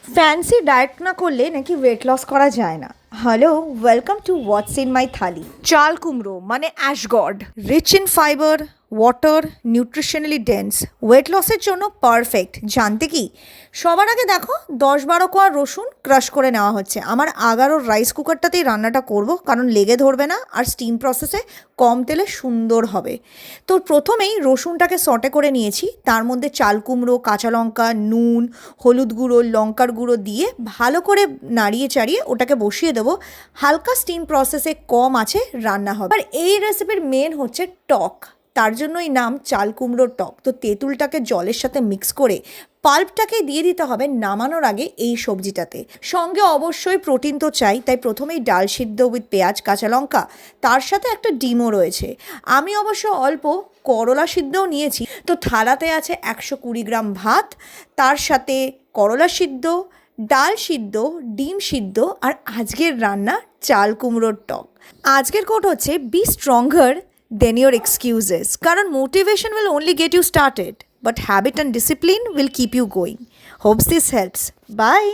Fancy diet না করলে নাকি ওয়েট লস করা যায় না। Hello, welcome to what's in my thali. চাল কুমড়ো মানে ash gourd, rich in fibre, water, nutritionally dense, weight লসের জন্য পারফেক্ট। জানতে কি, সবার আগে দেখো 10-12 কোয়া রসুন ক্রাশ করে নেওয়া হচ্ছে। আমার 11 রাইস কুকারটাতেই রান্নাটা করব, কারণ লেগে ধরবে না আর স্টিম প্রসেসে কম তেলে সুন্দর হবে। তো প্রথমেই রসুনটাকে সটে করে নিয়েছি, তার মধ্যে চাল কুমড়ো, কাঁচা লঙ্কা, নুন, হলুদ গুঁড়ো, লঙ্কার গুঁড়ো দিয়ে ভালো করে নাড়িয়ে চাড়িয়ে ওটাকে বসিয়ে দেবো। হালকা স্টিম প্রসেসে কম আছে রান্না হবে। আর এই রেসিপির মেন হচ্ছে টক, তার জন্যই নাম চাল কুমড়োর টক। তো তেঁতুলটাকে জলের সাথে মিক্স করে পাল্পটাকে দিয়ে দিতে হবে নামানোর আগে এই সবজিটাতে। সঙ্গে অবশ্যই প্রোটিন তো চাই, তাই প্রথমেই ডাল সিদ্ধ উইথ পেঁয়াজ, কাঁচা লঙ্কা, তার সাথে একটা ডিমও রয়েছে। আমি অবশ্য অল্প করলা সিদ্ধও নিয়েছি। তো থালাতে আছে 120 গ্রাম ভাত, তার সাথে করলা সিদ্ধ, ডাল সিদ্ধ, ডিম সিদ্ধ, আর আজকের রান্না চাল কুমড়োর টক। আজকের কোট হচ্ছে be stronger than your excuses, কারণ motivation will only get you started, but habit and discipline will keep you going. Hopes this helps. Bye.